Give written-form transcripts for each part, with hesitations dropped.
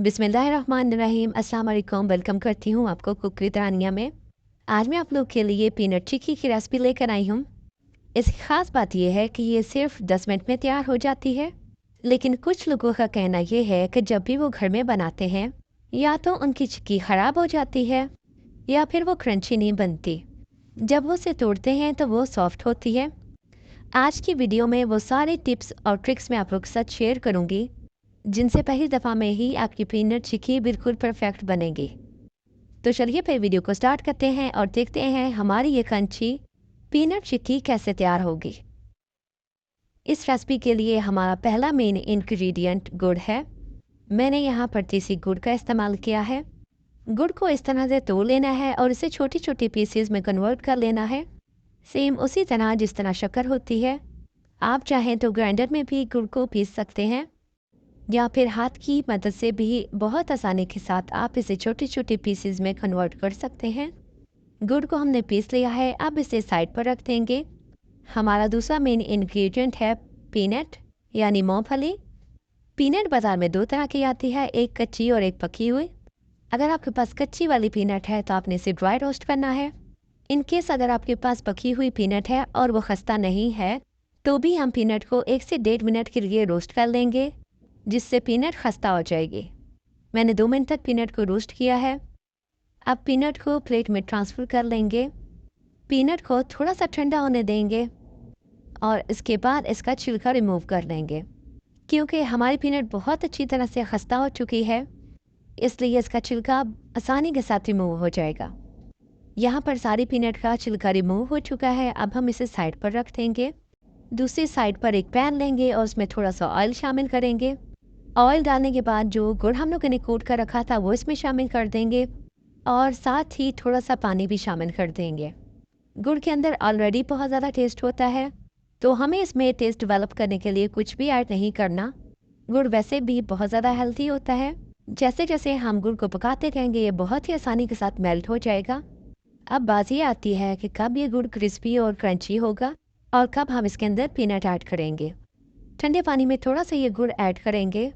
बिस्मिल्लाहिर्रहमानिर्रहीम, अस्सलाम वालेकुम। वेलकम करती हूँ आपको कुक विद रानिया में। आज मैं आप लोग के लिए पीनट चिक्की की रेसिपी लेकर आई हूँ। इसकी ख़ास बात यह है कि ये सिर्फ 10 मिनट में तैयार हो जाती है। लेकिन कुछ लोगों का कहना ये है कि जब भी वो घर में बनाते हैं या तो उनकी चिक्की ख़राब हो जाती है या फिर वो क्रंची नहीं बनती। जब वो उसे तोड़ते हैं तो वो सॉफ्ट होती है। आज की वीडियो में वो सारे टिप्स और ट्रिक्स मैं आप लोग के साथ शेयर करूँगी जिनसे पहली दफ़ा में ही आपकी पीनट चिक्की बिल्कुल परफेक्ट बनेगी। तो चलिए फिर वीडियो को स्टार्ट करते हैं और देखते हैं हमारी ये क्रंची पीनट चिक्की कैसे तैयार होगी। इस रेसिपी के लिए हमारा पहला मेन इंग्रेडिएंट गुड़ है। मैंने यहाँ पर देसी गुड़ का इस्तेमाल किया है। गुड़ को इस तरह से तोड़ लेना है और इसे छोटी छोटी पीसेस में कन्वर्ट कर लेना है, सेम उसी तरह जिस तरह शक्कर होती है। आप चाहें तो ग्राइंडर में भी गुड़ को पीस सकते हैं या फिर हाथ की मदद से भी बहुत आसानी के साथ आप इसे छोटे छोटे पीसेस में कन्वर्ट कर सकते हैं। गुड़ को हमने पीस लिया है, अब इसे साइड पर रख देंगे। हमारा दूसरा मेन इंग्रेडिएंट है पीनट यानी मूंगफली। पीनट बाज़ार में दो तरह की आती है, एक कच्ची और एक पकी हुई। अगर आपके पास कच्ची वाली पीनट है तो आपने इसे ड्राई रोस्ट करना है। इन केस अगर आपके पास पकी हुई पीनट है और वो खस्ता नहीं है तो भी हम पीनट को 1 से 1.5 मिनट के लिए रोस्ट कर लेंगे, जिससे पीनट खस्ता हो जाएगी। मैंने 2 मिनट तक पीनट को रोस्ट किया है। अब पीनट को प्लेट में ट्रांसफ़र कर लेंगे। पीनट को थोड़ा सा ठंडा होने देंगे और इसके बाद इसका छिलका रिमूव कर लेंगे। क्योंकि हमारी पीनट बहुत अच्छी तरह से खस्ता हो चुकी है, इसलिए इसका छिलका आसानी के साथ रिमूव हो जाएगा। यहाँ पर सारी पीनट का छिलका रिमूव हो चुका है। अब हम इसे साइड पर रख देंगे। दूसरी साइड पर एक पैन लेंगे और उसमें थोड़ा सा ऑयल शामिल करेंगे। ऑयल डालने के बाद जो गुड़ हम लोगों ने कूट कर रखा था वो इसमें शामिल कर देंगे और साथ ही थोड़ा सा पानी भी शामिल कर देंगे। गुड़ के अंदर ऑलरेडी बहुत ज़्यादा टेस्ट होता है, तो हमें इसमें टेस्ट डेवलप करने के लिए कुछ भी ऐड नहीं करना। गुड़ वैसे भी बहुत ज़्यादा हेल्थी होता है। जैसे जैसे हम गुड़ को पकाते रहेंगे ये बहुत ही आसानी के साथ मेल्ट हो जाएगा। अब बात ये आती है कि कब ये गुड़ क्रिस्पी और क्रंची होगा और कब हम इसके अंदर पीनट ऐड करेंगे। ठंडे पानी में थोड़ा सा ये गुड़ ऐड करेंगे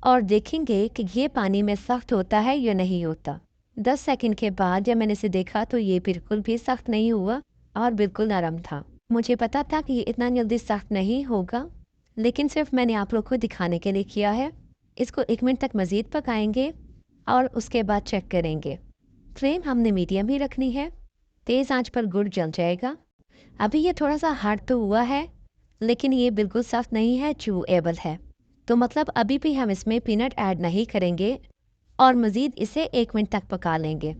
और देखेंगे कि ये पानी में सख्त होता है या नहीं होता। 10 सेकंड के बाद जब मैंने इसे देखा तो ये बिल्कुल भी सख्त नहीं हुआ और बिल्कुल नरम था। मुझे पता था कि ये इतना जल्दी सख्त नहीं होगा, लेकिन सिर्फ मैंने आप लोग को दिखाने के लिए किया है। इसको 1 मिनट तक मज़ीद पकाएंगे और उसके बाद चेक करेंगे। फ्लेम हमने मीडियम ही रखनी है, तेज़ आंच पर गुड़ जल जाएगा। अभी ये थोड़ा सा हार्ड तो हुआ है, लेकिन ये बिल्कुल सख्त नहीं है, चूएबल है। तो मतलब अभी भी हम इसमें पीनट ऐड नहीं करेंगे और मज़ीद इसे 1 मिनट तक पका लेंगे।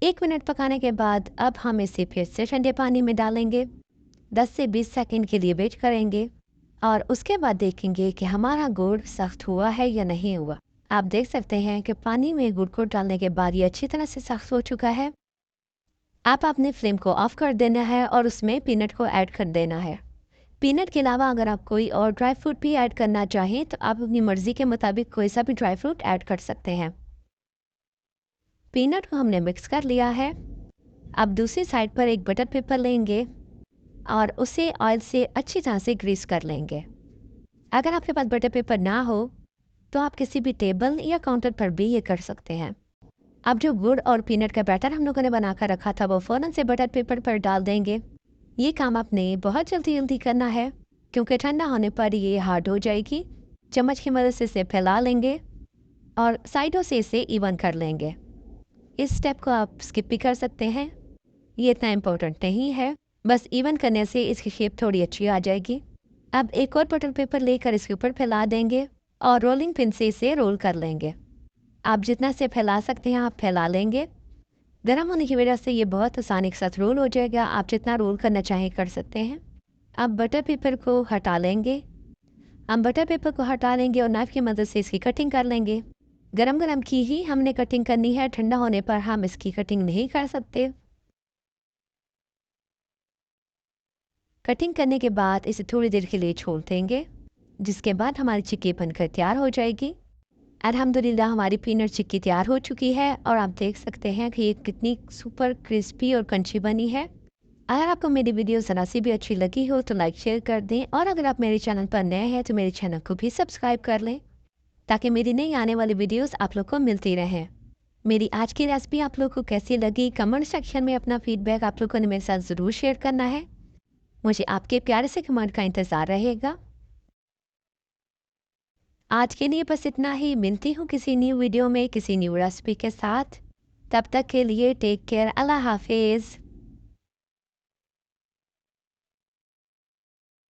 1 मिनट पकाने के बाद अब हम इसे फिर से ठंडे पानी में डालेंगे। 10 से 20 सेकंड के लिए वेट करेंगे और उसके बाद देखेंगे कि हमारा गुड़ सख्त हुआ है या नहीं हुआ। आप देख सकते हैं कि पानी में गुड़ को डालने के बाद ये अच्छी तरह से सख्त हो चुका है। आप अपने फ्लेम को ऑफ कर देना है और उसमें पीनट को ऐड कर देना है। पीनट के अलावा अगर आप कोई और ड्राई फ्रूट भी ऐड करना चाहें तो आप अपनी मर्ज़ी के मुताबिक कोई सा भी ड्राई फ्रूट ऐड कर सकते हैं। पीनट को हमने मिक्स कर लिया है। अब दूसरी साइड पर एक बटर पेपर लेंगे और उसे ऑयल से अच्छी तरह से ग्रीस कर लेंगे। अगर आपके पास बटर पेपर ना हो तो आप किसी भी टेबल या काउंटर पर भी ये कर सकते हैं। अब जो गुड़ और पीनट का बैटर हम लोगों ने बना कर रखा था वो फ़ौरन से बटर पेपर पर डाल देंगे। ये काम आपने बहुत जल्दी जल्दी करना है क्योंकि ठंडा होने पर ये हार्ड हो जाएगी। चम्मच की मदद से इसे फैला लेंगे और साइडों से इसे इवन कर लेंगे। इस स्टेप को आप स्किप भी कर सकते हैं, ये इतना इम्पोर्टेंट नहीं है। बस इवन करने से इसकी शेप थोड़ी अच्छी आ जाएगी। अब एक और बटर पेपर लेकर इसके ऊपर फैला देंगे और रोलिंग पिन से इसे रोल कर लेंगे। आप जितना से फैला सकते हैं आप फैला लेंगे। गर्म होने की वजह से ये बहुत आसानी के साथ रोल हो जाएगा। आप जितना रोल करना चाहें कर सकते हैं। अब बटर पेपर को हटा लेंगे। हम बटर पेपर को हटा लेंगे और नाइफ़ की मदद से इसकी कटिंग कर लेंगे। गरम गरम की ही हमने कटिंग करनी है, ठंडा होने पर हम इसकी कटिंग नहीं कर सकते। कटिंग करने के बाद इसे थोड़ी देर के लिए छोड़ देंगे, जिसके बाद हमारी चिक्की बनकर तैयार हो जाएगी। अल्हम्दुलिल्लाह हमारी पीनट चिक्की तैयार हो चुकी है और आप देख सकते हैं कि ये कितनी सुपर क्रिस्पी और क्रंची बनी है। अगर आपको मेरी वीडियो ज़रा सी भी अच्छी लगी हो तो लाइक शेयर कर दें और अगर आप मेरे चैनल पर नए हैं तो मेरे चैनल को भी सब्सक्राइब कर लें। ताकि मेरी नई आने वाली वीडियोस आप लोग को मिलती रहें। मेरी आज की रेसिपी आप लोग को कैसी लगी, कमेंट सेक्शन में अपना फीडबैक आप लोगों ने मेरे साथ ज़रूर शेयर करना है। मुझे आपके प्यारे से कमेंट का इंतज़ार रहेगा। आज के लिए बस इतना ही। मिलती हूँ किसी न्यू वीडियो में किसी न्यू रेसिपी के साथ। तब तक के लिए टेक केयर। अल्लाह हाफिज़।